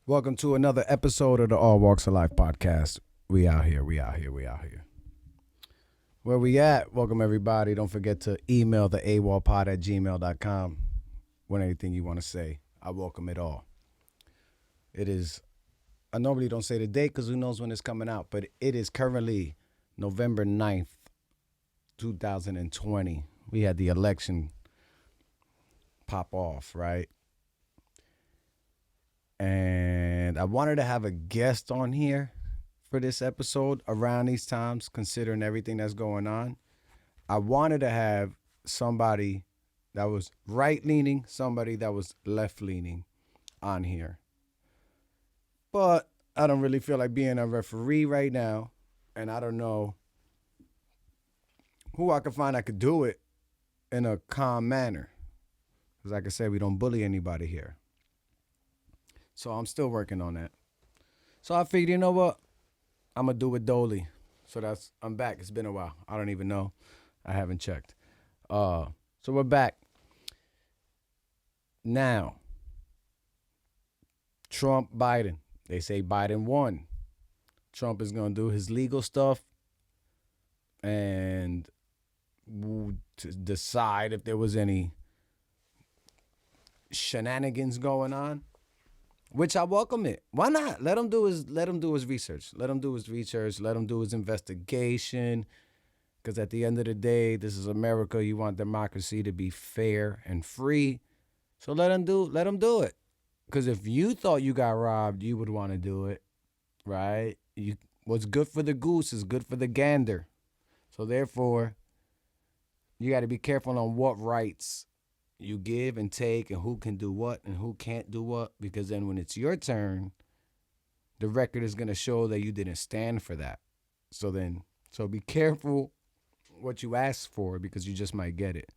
Welcome to another episode of the All Walks of Life podcast. We out here. Where we at? Welcome everybody. Don't forget to email the AWOL at gmail.com with anything you want to say. I welcome it all. I normally don't say the date because who knows when it's coming out, but it is currently November 9th, 2020. We had the election pop off, right? And I wanted to have a guest on here for this episode around these times, considering everything that's going on. I wanted to have somebody that was right-leaning, somebody that was left-leaning on here. But I don't really feel like being a referee right now, and I don't know who I could find that could do it in a calm manner. Because like I said, we don't bully anybody here. So I'm still working on that. So I figured, you know what? I'm going to do it Dolly. So I'm back. It's been a while. I don't even know. I haven't checked. So we're back. Now, Trump, Biden. They say Biden won. Trump is going to do his legal stuff and to decide if there was any shenanigans going on. Which I welcome it. Why not? Let him do his research. Let him do his investigation. Because at the end of the day, this is America. You want democracy to be fair and free. So let him do it. Because if you thought you got robbed, you would want to do it. Right? What's good for the goose is good for the gander. So therefore, you got to be careful on what rights you give and take and who can do what and who can't do what, because then when it's your turn, the record is going to show that you didn't stand for that. So be careful what you ask for because you just might get it.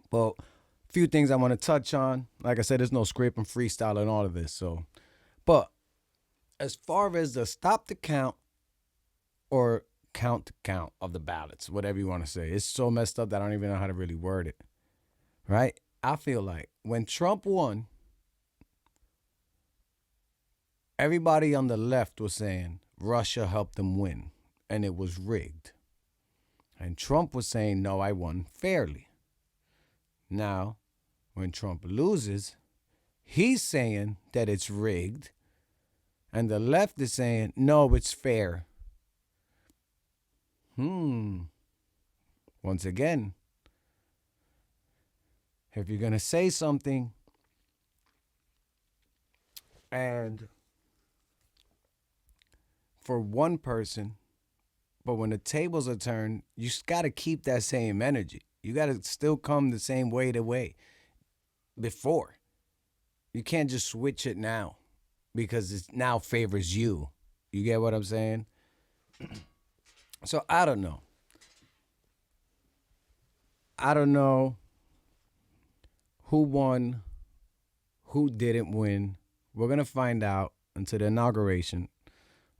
Well, a few things I want to touch on. Like I said, there's no script and freestyle in all of this. But as far as the stop the count or count of the ballots, whatever you want to say, it's so messed up that I don't even know how to really word it. Right? I feel like when Trump won, everybody on the left was saying Russia helped them win and it was rigged. And Trump was saying, no, I won fairly. Now, when Trump loses, he's saying that it's rigged. And the left is saying, no, it's fair. Once again, if you're going to say something and for one person, but when the tables are turned, you got to keep that same energy. You got to still come the same way before. You can't just switch it now because it now favors you. You get what I'm saying? So I don't know. Who won, who didn't win. We're going to find out until the inauguration.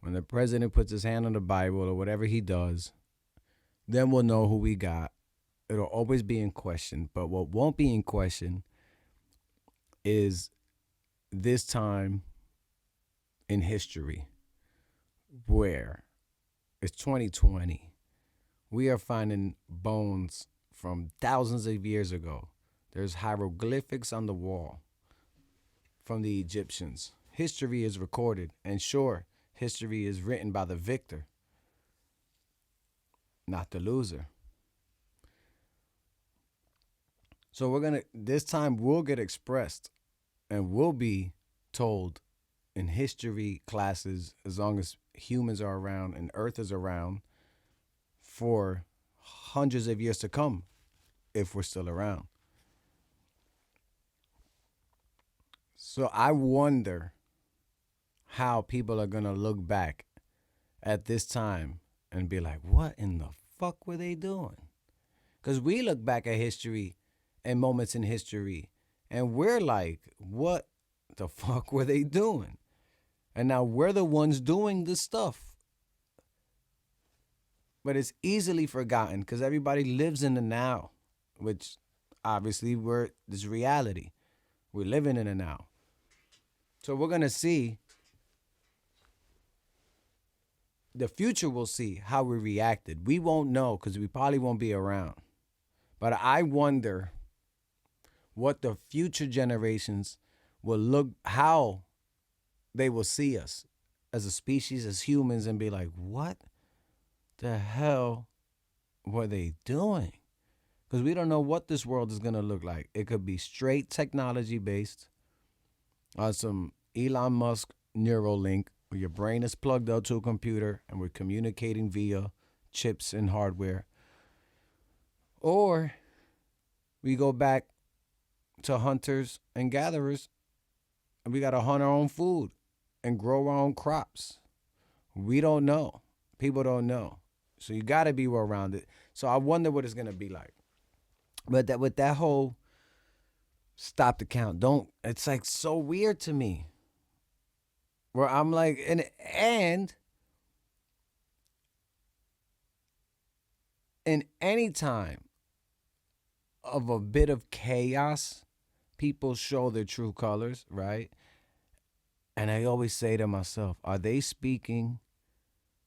When the president puts his hand on the Bible or whatever he does, then we'll know who we got. It'll always be in question. But what won't be in question is this time in history where it's 2020. We are finding bones from thousands of years ago. There's hieroglyphics on the wall from the Egyptians. History is recorded, and sure, history is written by the victor, not the loser. So this time we'll get expressed and we'll be told in history classes, as long as humans are around and Earth is around, for hundreds of years to come, if we're still around. So I wonder how people are going to look back at this time and be like, what in the fuck were they doing? Because we look back at history and moments in history and we're like, what the fuck were they doing? And now we're the ones doing this stuff. But it's easily forgotten because everybody lives in the now, which obviously this reality. We're living in it now. So we're going to see, the future will see how we reacted. We won't know because we probably won't be around. But I wonder what the future generations will look, how they will see us as a species, as humans, and be like, what the hell were they doing? Because we don't know what this world is going to look like. It could be straight technology based, some Elon Musk Neuralink, where your brain is plugged up to a computer and we're communicating via chips and hardware. Or we go back to hunters and gatherers, and we got to hunt our own food and grow our own crops. We don't know. People don't know. So you got to be well rounded. So I wonder what it's going to be like. But that with that whole stop the count, it's like so weird to me. Where I'm like, and in any time of a bit of chaos, people show their true colors, right? And I always say to myself, are they speaking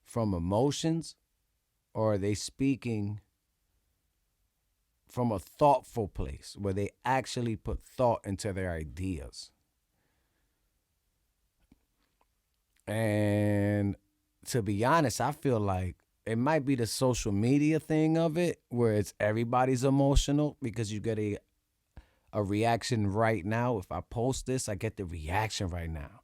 from emotions, or are they speaking from a thoughtful place where they actually put thought into their ideas? And to be honest, I feel like it might be the social media thing of it, where it's everybody's emotional because you get a reaction right now. If I post this, I get the reaction right now.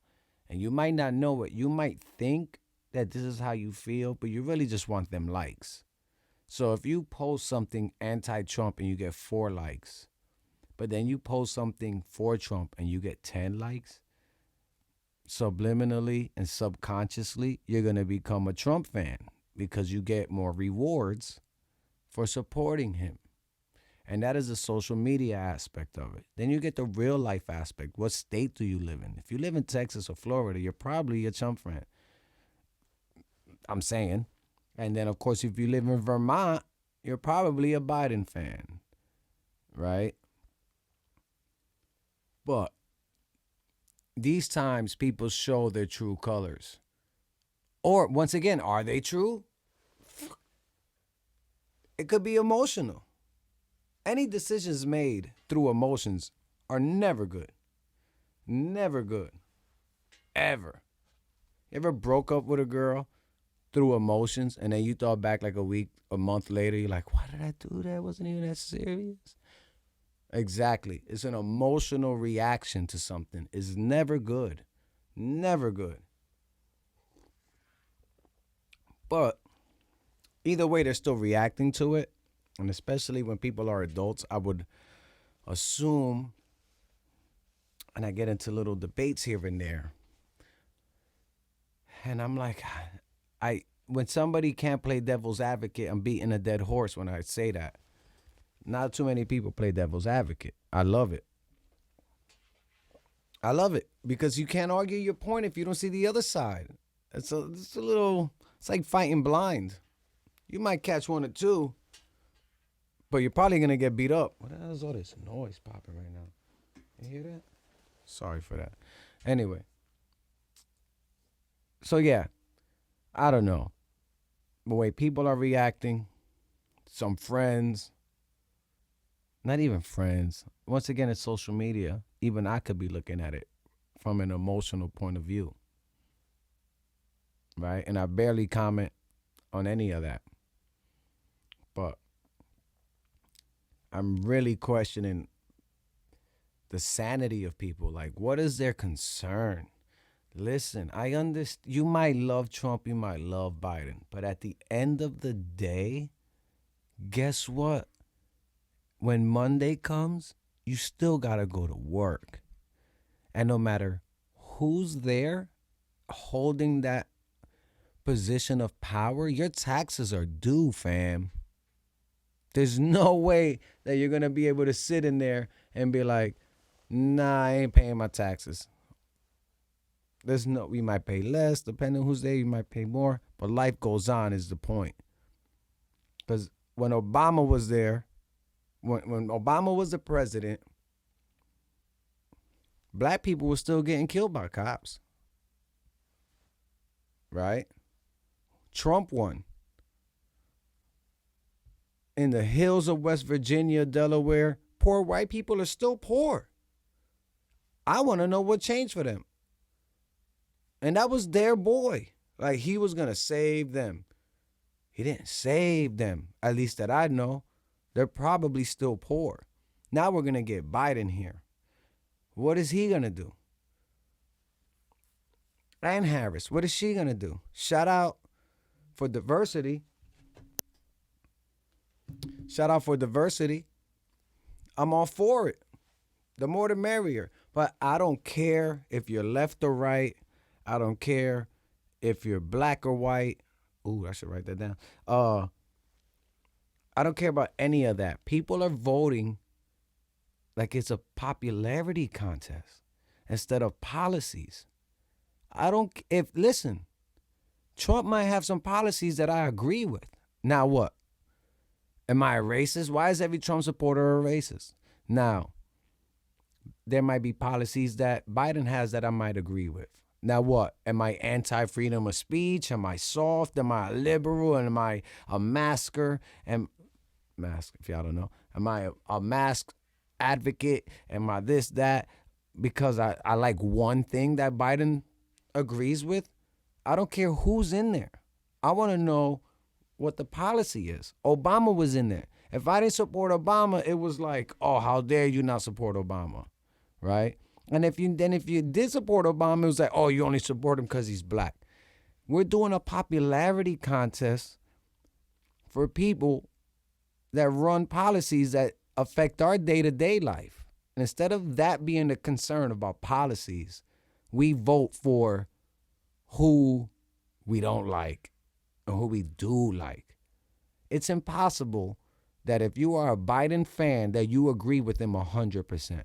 And you might not know it. You might think that this is how you feel, but you really just want them likes. So if you post something anti-Trump and you get 4 likes, but then you post something for Trump and you get 10 likes, subliminally and subconsciously, you're going to become a Trump fan because you get more rewards for supporting him. And that is the social media aspect of it. Then you get the real life aspect. What state do you live in? If you live in Texas or Florida, you're probably a Trump fan. I'm saying. And then, of course, if you live in Vermont, you're probably a Biden fan, right? But these times, people show their true colors. Or, once again, are they true? It could be emotional. Any decisions made through emotions are never good. Never good. Ever. You ever broke up with a girl through emotions, and then you thought back like a month later, you're like, why did I do that? It wasn't even that serious. Exactly. It's an emotional reaction to something. It's never good. Never good. But either way, they're still reacting to it. And especially when people are adults, I would assume, and I get into little debates here and there, and I'm like, when somebody can't play devil's advocate, I'm beating a dead horse when I say that. Not too many people play devil's advocate. I love it. I love it because you can't argue your point if you don't see the other side. It's like fighting blind. You might catch one or two, but you're probably going to get beat up. What the hell is all this noise popping right now? You hear that? Sorry for that. Anyway. So, yeah. I don't know. The way people are reacting, some friends, not even friends. Once again, it's social media. Even I could be looking at it from an emotional point of view. Right? And I barely comment on any of that. But I'm really questioning the sanity of people. Like, what is their concern? Listen, I understand. You might love Trump, you might love Biden, but at the end of the day, guess what? When Monday comes, you still got to go to work. And no matter who's there holding that position of power, your taxes are due, fam. There's no way that you're going to be able to sit in there and be like, nah, I ain't paying my taxes. We might pay less, depending on who's there, you might pay more, but life goes on is the point. Because when Obama was there, when Obama was the president, black people were still getting killed by cops, right? Trump won. In the hills of West Virginia, Delaware, poor white people are still poor. I want to know what changed for them. And that was their boy. Like, he was going to save them. He didn't save them, at least that I know. They're probably still poor. Now we're going to get Biden here. What is he going to do? And Harris, what is she going to do? Shout out for diversity. Shout out for diversity. I'm all for it. The more the merrier. But I don't care if you're left or right. I don't care if you're black or white. Ooh, I should write that down. I don't care about any of that. People are voting like it's a popularity contest instead of policies. Listen, Trump might have some policies that I agree with. Now what? Am I a racist? Why is every Trump supporter a racist? Now, there might be policies that Biden has that I might agree with. Now what? Am I anti-freedom of speech? Am I soft? Am I a liberal? Am I a masker? If y'all don't know. Am I a mask advocate? Am I this, that? Because I like one thing that Biden agrees with? I don't care who's in there. I want to know what the policy is. Obama was in there. If I didn't support Obama, it was like, oh, how dare you not support Obama, right? And if you did support Obama, it was like, oh, you only support him because he's black. We're doing a popularity contest for people that run policies that affect our day-to-day life. And instead of that being the concern about policies, we vote for who we don't like or who we do like. It's impossible that if you are a Biden fan that you agree with him 100%.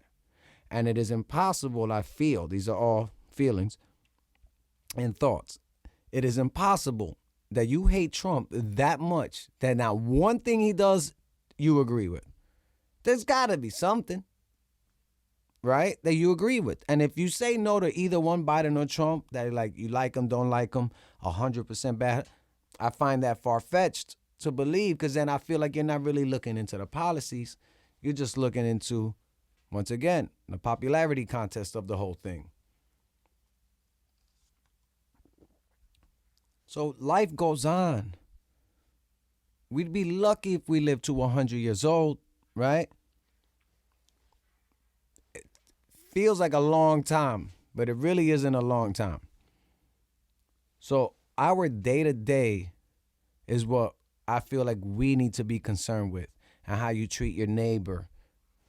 And it is impossible, I feel, these are all feelings and thoughts. It is impossible that you hate Trump that much that not one thing he does you agree with. There's got to be something, right, that you agree with. And if you say no to either one, Biden or Trump, that like you like them, don't like them, 100% bad, I find that far-fetched to believe, because then I feel like you're not really looking into the policies. You're just looking into, once again, the popularity contest of the whole thing. So life goes on. We'd be lucky if we live to 100 years old, right? It feels like a long time, but it really isn't a long time. So our day-to-day is what I feel like we need to be concerned with, and how you treat your neighbor.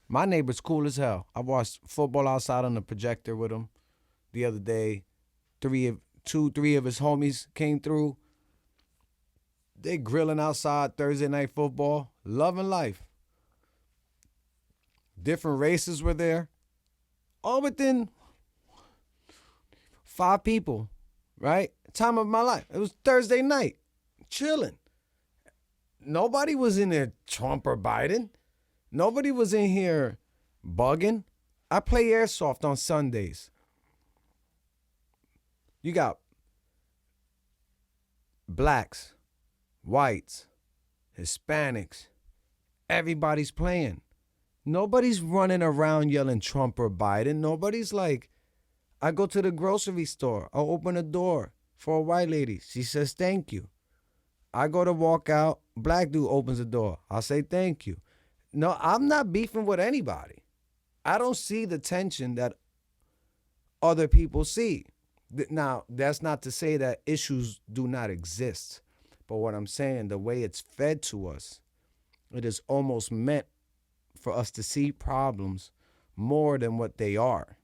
My neighbor's cool as hell. I watched football outside on the projector with him the other day. Three of his homies came through. They grilling outside Thursday night football, loving life. Different races were there. All within 5 people, right? Time of my life. It was Thursday night, chilling. Nobody was in there Trump or Biden. Nobody was in here bugging. I play airsoft on Sundays. You got blacks, whites, Hispanics. Everybody's playing. Nobody's running around yelling Trump or Biden. Nobody's like, I go to the grocery store. I'll open a door for a white lady. She says, thank you. I go to walk out. Black dude opens the door. I'll say, thank you. No, I'm not beefing with anybody. I don't see the tension that other people see. Now, that's not to say that issues do not exist. But what I'm saying, the way it's fed to us, it is almost meant for us to see problems more than what they are.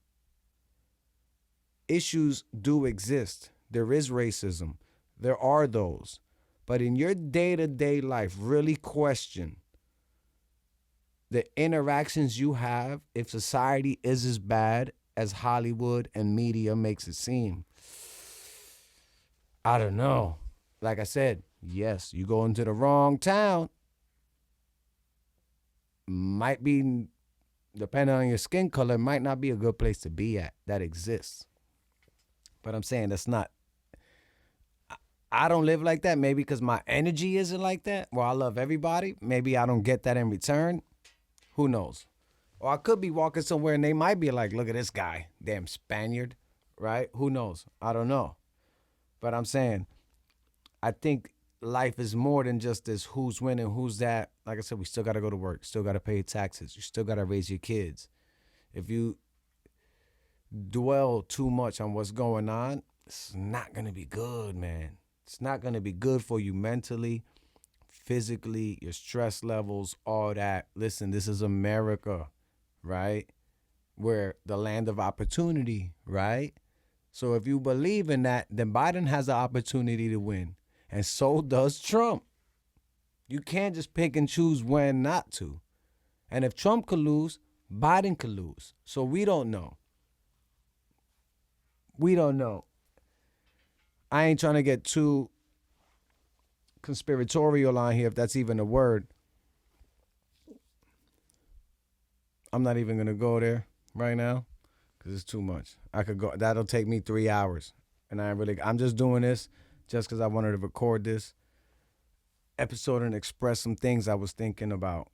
Issues do exist. There is racism. There are those. But in your day-to-day life, really question the interactions you have if society is as bad as Hollywood and media makes it seem. I don't know. Like I said, yes, you go into the wrong town, might be depending on your skin color, might not be a good place to be at. That exists. But I'm saying that's not. I don't live like that. Maybe because my energy isn't like that. Where I love everybody. Maybe I don't get that in return. Who knows? Or I could be walking somewhere and they might be like, look at this guy, damn Spaniard, right? Who knows? I don't know. But I'm saying, I think life is more than just this who's winning, who's that. Like I said, we still got to go to work, still got to pay taxes. You still got to raise your kids. If you dwell too much on what's going on, it's not going to be good, man. It's not going to be good for you mentally, physically, your stress levels, all that. Listen, this is America, right? We're the land of opportunity, right? So if you believe in that, then Biden has the opportunity to win. And so does Trump. You can't just pick and choose when not to. And if Trump could lose, Biden could lose. So we don't know. We don't know. I ain't trying to get too conspiratorial on here, if that's even a word. I'm not even going to go there right now because it's too much. I could go. That'll take me 3 hours. And I'm just doing this just because I wanted to record this episode and express some things I was thinking about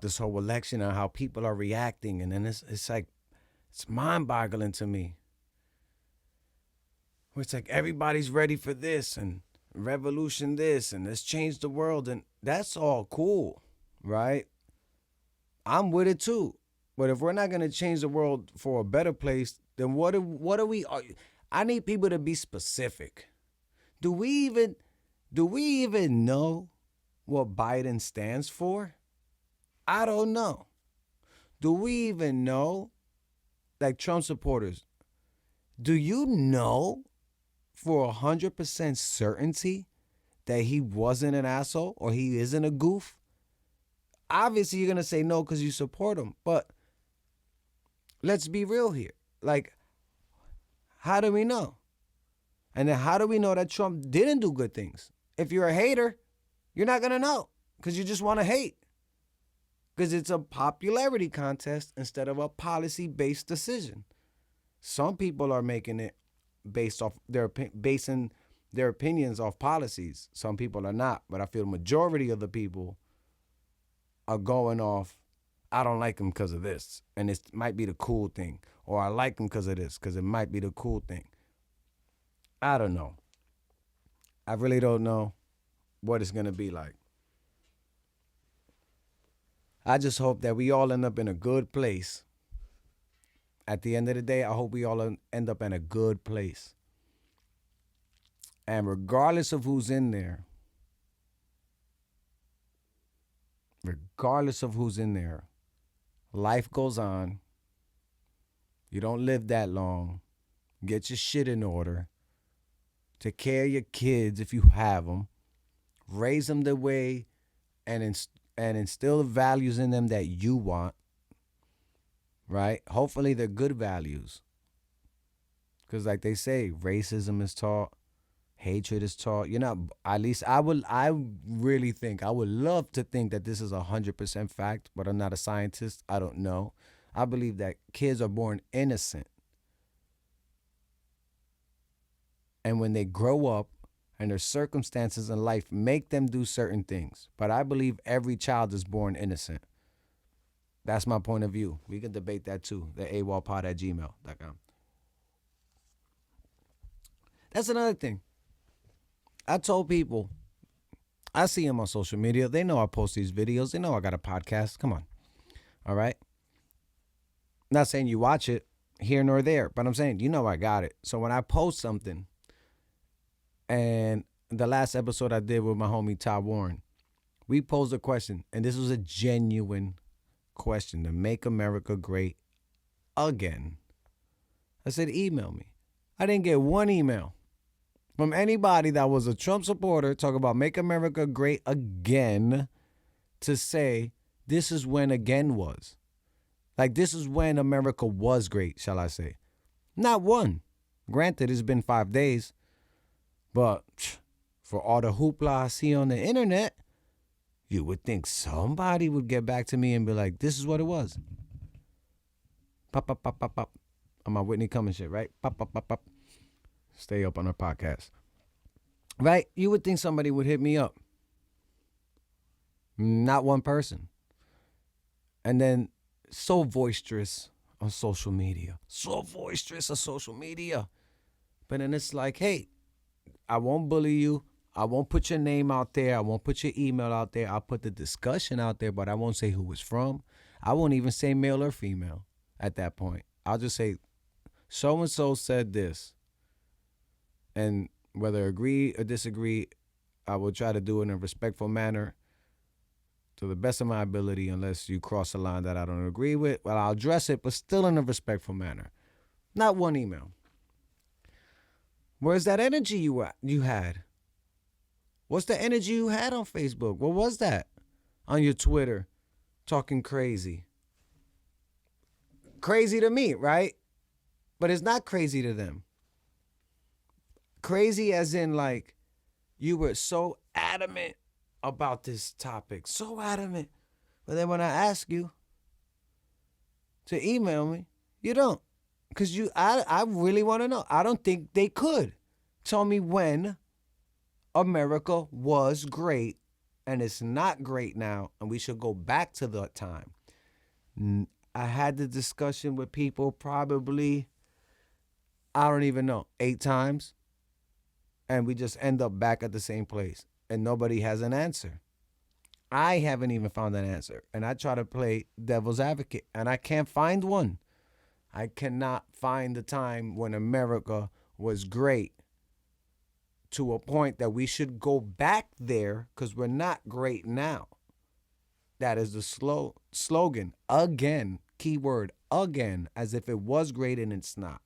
this whole election and how people are reacting. And then it's like, it's mind-boggling to me. It's like everybody's ready for this and revolution this and let's change the world. And that's all cool, right? I'm with it too. But if we're not going to change the world for a better place, then what are we? I need people to be specific. Do we even know what Biden stands for? I don't know. Do we even know? Like Trump supporters, do you know for 100% certainty that he wasn't an asshole or he isn't a goof? Obviously, you're going to say no because you support him. But let's be real here. Like, how do we know? And then how do we know that Trump didn't do good things? If you're a hater, you're not going to know because you just want to hate. Because it's a popularity contest instead of a policy-based decision. Some people are making it basing their opinions off policies. Some people are not. But I feel the majority of the people are going off, I don't like him because of this. And it might be the cool thing. Or I like him because of this, because it might be the cool thing. I don't know. I really don't know what it's going to be like. I just hope that we all end up in a good place. At the end of the day, I hope we all end up in a good place. And regardless of who's in there, life goes on. You don't live that long. Get your shit in order. Take care of your kids if you have them. Raise them the way and instill the values in them that you want. Right? Hopefully they're good values. Because like they say, racism is taught. Hatred is taught. You're not, at least I would love to think that this is 100% fact, but I'm not a scientist. I don't know. I believe that kids are born innocent. And when they grow up and their circumstances in life make them do certain things. But I believe every child is born innocent. That's my point of view. We can debate that too. The AWOLpod@gmail.com. That's another thing. I told people, I see them on social media. They know I post these videos. They know I got a podcast. Come on. All right. Not saying you watch it here nor there, but I'm saying, you know, I got it. So when I post something, and the last episode I did with my homie Todd Warren, we posed a question, and this was a genuine question to make America great again. I said, email me. I didn't get one email from anybody that was a Trump supporter talking about make America great again to say this is when again was. Like, this is when America was great, shall I say. Not one. Granted, it's been 5 days. But for all the hoopla I see on the internet, You would think somebody would get back to me and be like, this is what it was. Pop, pop, pop, pop, pop. On my Whitney Cummings shit, right? Pop, pop, pop, pop. Stay up on our podcast. Right? You would think somebody would hit me up. Not one person. And then so boisterous on social media. So boisterous on social media. But then it's like, hey, I won't bully you. I won't put your name out there. I won't put your email out there. I'll put the discussion out there, but I won't say who it's from. I won't even say male or female at that point. I'll just say, so-and-so said this. And whether agree or disagree, I will try to do it in a respectful manner to the best of my ability, unless you cross a line that I don't agree with. Well, I'll address it, but still in a respectful manner. Not one email. Where's that energy you had? What's the energy you had on Facebook? What was that? On your Twitter, talking crazy. Crazy to me, right? But it's not crazy to them. Crazy as in, like, you were so adamant about this topic. So adamant. But then when I ask you to email me, you don't. Because I really want to know. I don't think they could. Tell me when America was great and it's not great now, and we should go back to that time. I had the discussion with people probably, I don't even know, 8 times, and we just end up back at the same place, and nobody has an answer. I haven't even found an answer, and I try to play devil's advocate, and I can't find one. I cannot find the time when America was great to a point that we should go back there, because we're not great now. That is the slogan. Again, keyword, again, as if it was great and it's not.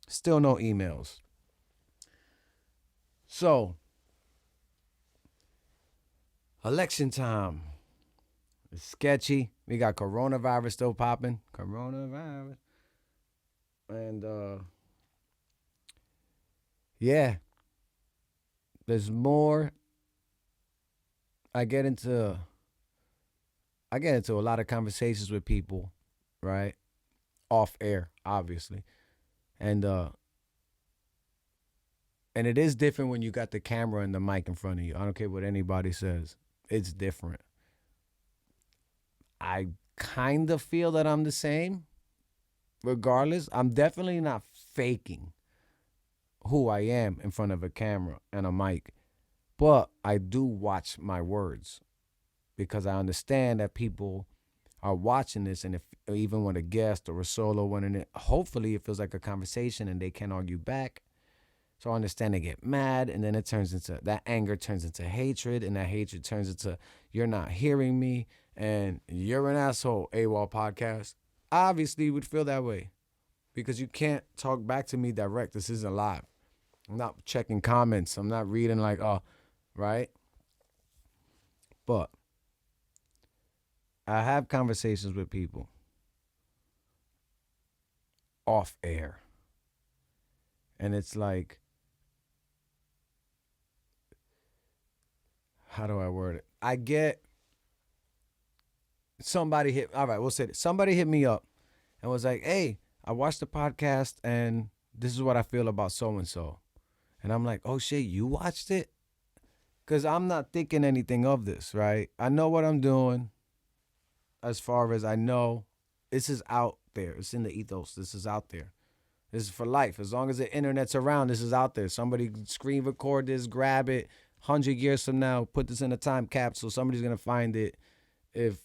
Still no emails. So, election time. It's sketchy. We got coronavirus still popping. Coronavirus. And, yeah. There's more. I get into a lot of conversations with people, right? Off air, obviously. And it is different when you got the camera and the mic in front of you. I don't care what anybody says. It's different. I kind of feel that I'm the same. Regardless, I'm definitely not faking who I am in front of a camera and a mic. But I do watch my words, because I understand that people are watching this, and if even when a guest or a solo went in it, hopefully it feels like a conversation and they can't argue back. So I understand they get mad, and then that anger turns into hatred, and that hatred turns into, you're not hearing me, and you're an asshole, AWOL Podcast. Obviously you would feel that way, because you can't talk back to me direct. This isn't live. I'm not checking comments. I'm not reading like, right? But I have conversations with people off air. And it's like, how do I word it? I get somebody we'll say this. Somebody hit me up and was like, hey, I watched the podcast and this is what I feel about so-and-so. And I'm like, oh shit, you watched it? Because I'm not thinking anything of this, right? I know what I'm doing. As far as I know, this is out there. It's in the ethos. This is out there. This is for life. As long as the internet's around, this is out there. Somebody screen record this, grab it. 100 years from now, put this in a time capsule. Somebody's going to find it if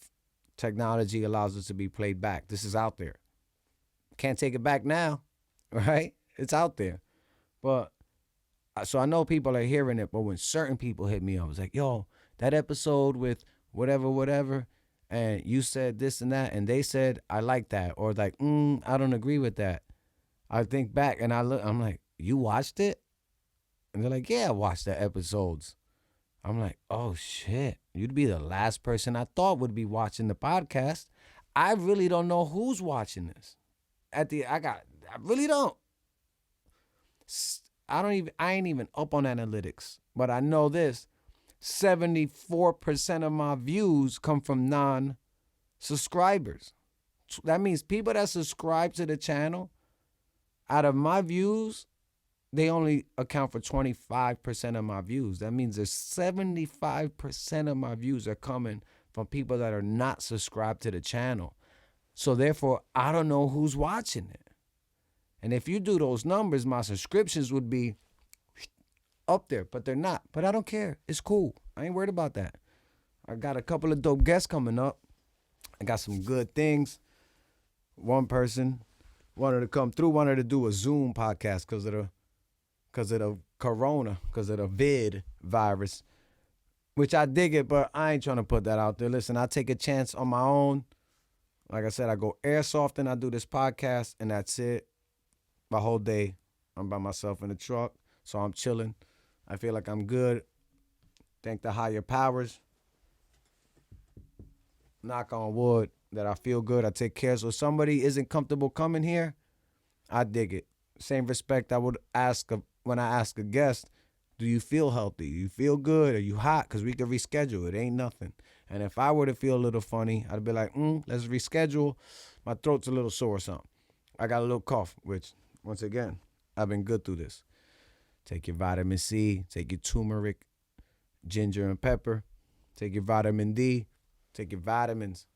technology allows it to be played back. This is out there. Can't take it back now, right? It's out there. But so I know people are hearing it, but when certain people hit me up, I was like, yo, that episode with whatever, and you said this and that, and they said, I like that. Or like, I don't agree with that. I think back and I'm like, you watched it? And they're like, yeah, I watched the episodes. I'm like, oh shit, you'd be the last person I thought would be watching the podcast. I really don't know who's watching this. I really don't. I ain't even up on analytics, but I know this. 74% of my views come from non-subscribers. That means people that subscribe to the channel, out of my views, they only account for 25% of my views. That means there's 75% of my views are coming from people that are not subscribed to the channel. So therefore, I don't know who's watching it. And if you do those numbers, my subscriptions would be up there, but they're not. But I don't care. It's cool. I ain't worried about that. I got a couple of dope guests coming up. I got some good things. One person wanted to come through, wanted to do a Zoom podcast because of the corona, because of the vid virus, which I dig it, but I ain't trying to put that out there. Listen, I take a chance on my own. Like I said, I go airsoft and I do this podcast, and that's it. My whole day, I'm by myself in the truck, so I'm chilling. I feel like I'm good. Thank the higher powers. Knock on wood that I feel good. I take care. So if somebody isn't comfortable coming here, I dig it. Same respect I would ask when I ask a guest, do you feel healthy? Do you feel good? Are you hot? Because we can reschedule. It ain't nothing. And if I were to feel a little funny, I'd be like, let's reschedule. My throat's a little sore or something. I got a little cough, which, once again, I've been good through this. Take your vitamin C. Take your turmeric, ginger, and pepper. Take your vitamin D. Take your vitamins.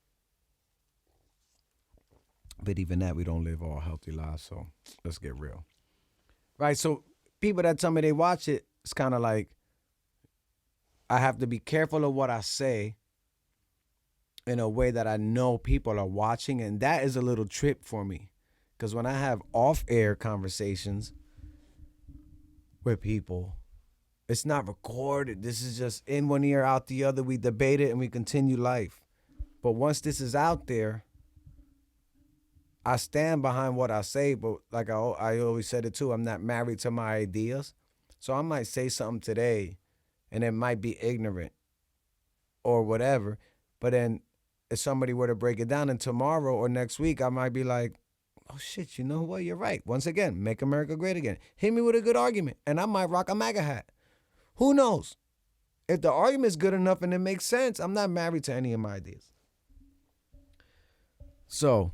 But even that, we don't live all healthy lives, so let's get real. Right, so people that tell me they watch it, it's kind of like I have to be careful of what I say in a way that I know people are watching, and that is a little trip for me. Because when I have off-air conversations with people, it's not recorded. This is just in one ear, out the other. We debate it and we continue life. But once this is out there, I stand behind what I say, but like I always said it too, I'm not married to my ideas. So I might say something today and it might be ignorant or whatever. But then if somebody were to break it down, and tomorrow or next week, I might be like, oh shit, you know what? You're right. Once again, make America great again. Hit me with a good argument and I might rock a MAGA hat. Who knows? If the argument's good enough and it makes sense, I'm not married to any of my ideas. So,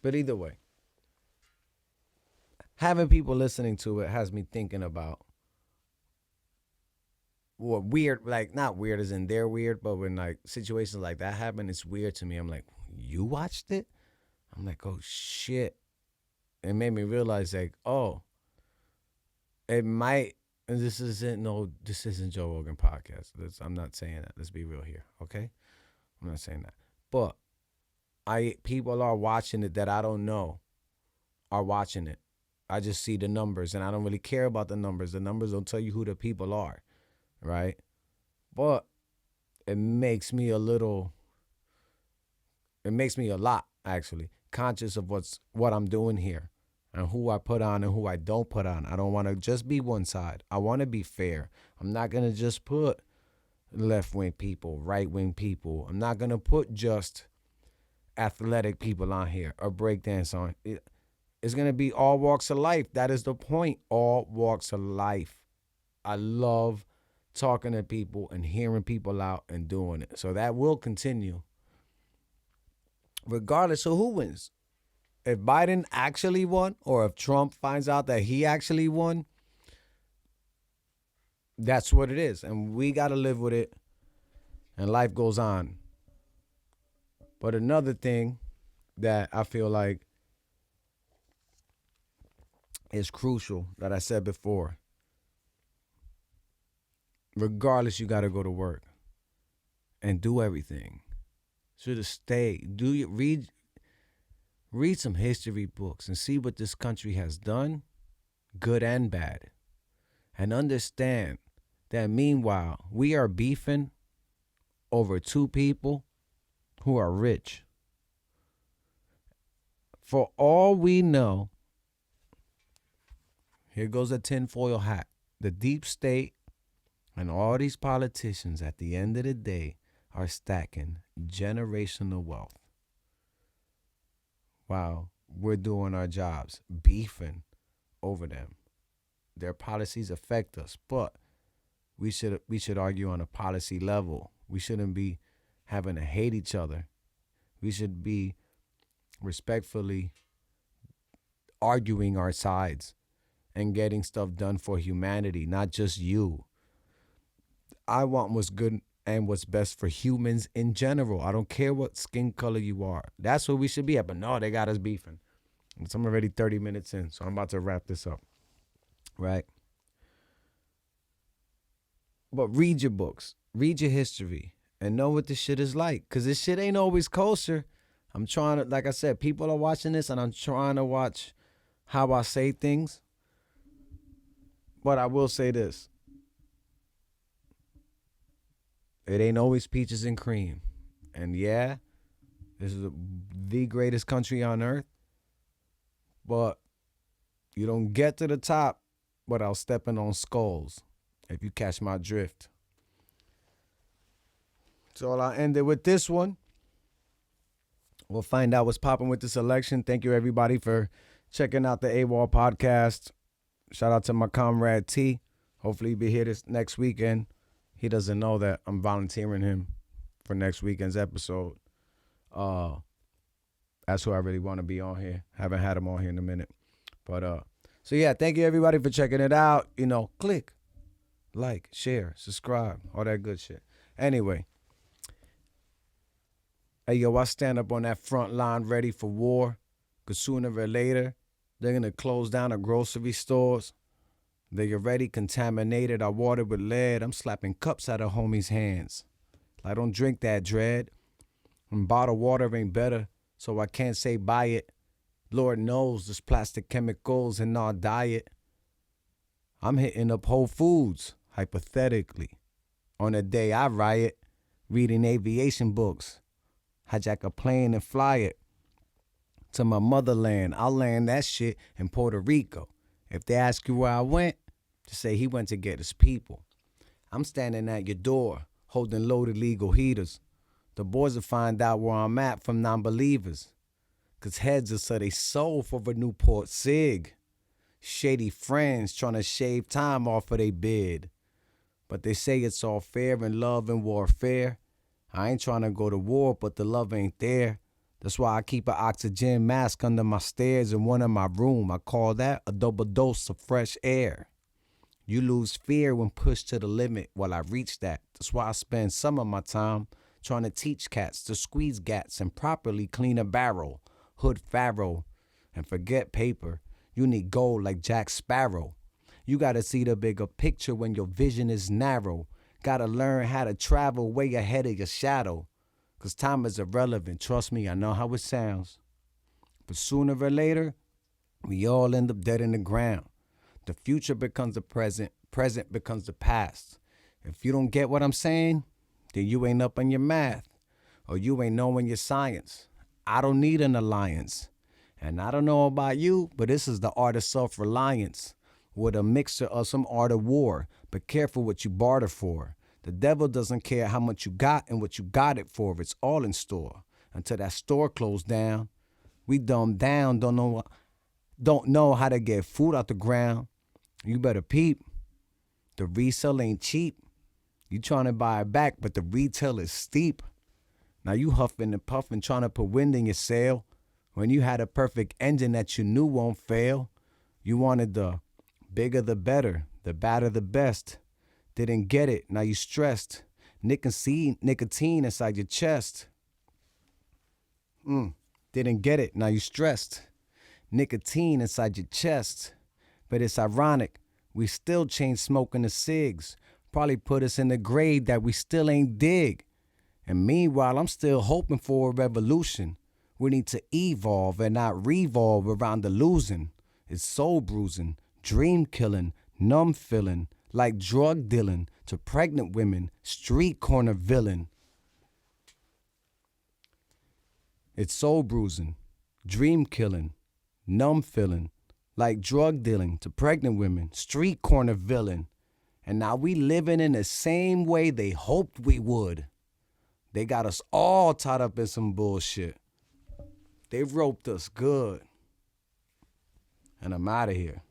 but either way, having people listening to it has me thinking about what weird, like not weird as in they're weird, but when like situations like that happen, it's weird to me. I'm like, you watched it? I'm like, oh shit. It made me realize like, oh, it might, and this isn't Joe Rogan podcast. I'm not saying that. Let's be real here, okay? I'm not saying that. But people are watching it that I don't know are watching it. I just see the numbers and I don't really care about the numbers. The numbers don't tell you who the people are, right? But it makes me a lot actually conscious of what I'm doing here and who I put on and who I don't put on. I don't want to just be one side. I want to be fair. I'm not going to just put left-wing people, right-wing people. I'm not going to put just athletic people on here or breakdance on. It's going to be all walks of life. That is the point. All walks of life. I love talking to people and hearing people out and doing it. So that will continue regardless of who wins. If Biden actually won or if Trump finds out that he actually won, that's what it is. And we got to live with it and life goes on. But another thing that I feel like is crucial that I said before, regardless, you got to go to work and do everything. Should have stayed. Read some history books and see what this country has done, good and bad. And understand that meanwhile, we are beefing over two people who are rich. For all we know, here goes a tinfoil hat. The deep state and all these politicians at the end of the day are stacking generational wealth. While we're doing our jobs, beefing over them. Their policies affect us, but we should argue on a policy level. We shouldn't be having to hate each other. We should be respectfully arguing our sides and getting stuff done for humanity, not just you. I want what's good and what's best for humans in general. I don't care what skin color you are. That's what we should be at. But no, they got us beefing. So I'm already 30 minutes in, so I'm about to wrap this up. Right? But read your books. Read your history. And know what this shit is like. Because this shit ain't always kosher. I'm trying to, like I said, people are watching this, and I'm trying to watch how I say things. But I will say this. It ain't always peaches and cream. And yeah, this is the greatest country on earth. But you don't get to the top without stepping on skulls, if you catch my drift. So I'll end it with this one. We'll find out what's popping with this election. Thank you, everybody, for checking out the AWOL Podcast. Shout out to my comrade T. Hopefully he'll be here this next weekend. He doesn't know that I'm volunteering him for next weekend's episode. That's who I really want to be on here. Haven't had him on here in a minute. But so yeah, thank you everybody for checking it out. You know, click, like, share, subscribe, all that good shit. Anyway. Hey, yo, I stand up on that front line ready for war. Because sooner or later, they're going to close down the grocery stores. They already contaminated our water with lead. I'm slapping cups out of homies' hands. I don't drink that dread. And bottled water ain't better, so I can't say buy it. Lord knows there's plastic chemicals in our diet. I'm hitting up Whole Foods, hypothetically, on a day I riot, reading aviation books. Hijack a plane and fly it to my motherland. I'll land that shit in Puerto Rico. If they ask you where I went, just say he went to get his people. I'm standing at your door, holding loaded legal heaters. The boys will find out where I'm at from non-believers. Cause heads will say they sold for a Newport Sig. Shady friends trying to shave time off of they bid. But they say it's all fair in love and warfare. I ain't trying to go to war, but the love ain't there. That's why I keep an oxygen mask under my stairs in one in my room. I call that a double dose of fresh air. You lose fear when pushed to the limit. Well, I reach that. That's why I spend some of my time trying to teach cats to squeeze gats and properly clean a barrel. Hood Pharaoh. And forget paper. You need gold like Jack Sparrow. You gotta see the bigger picture when your vision is narrow. Gotta learn how to travel way ahead of your shadow. Cause time is irrelevant. Trust me, I know how it sounds. But sooner or later, we all end up dead in the ground. The future becomes the present. Present becomes the past. If you don't get what I'm saying, then you ain't up on your math. Or you ain't knowing your science. I don't need an alliance. And I don't know about you, but this is the art of self-reliance. With a mixture of some art of war. But careful what you barter for. The devil doesn't care how much you got and what you got it for. It's all in store. Until that store closed down. We dumbed down, don't know how to get food out the ground. You better peep. The resale ain't cheap. You trying to buy it back, but the retail is steep. Now you huffing and puffing, trying to put wind in your sail. When you had a perfect engine that you knew won't fail. You wanted the bigger the better, the badder the best. Didn't get it, now you stressed. Nicotine inside your chest. Didn't get it, now you stressed. Nicotine inside your chest. But it's ironic, we still chain smoking the cigs. Probably put us in the grave that we still ain't dig. And meanwhile, I'm still hoping for a revolution. We need to evolve and not revolve around the losing. It's soul bruising, dream killing, numb feeling, like drug dealing to pregnant women, street corner villain. It's soul bruising, dream killing, numb feeling, like drug dealing to pregnant women, street corner villain. And now we living in the same way they hoped we would. They got us all tied up in some bullshit. They roped us good. And I'm out of here.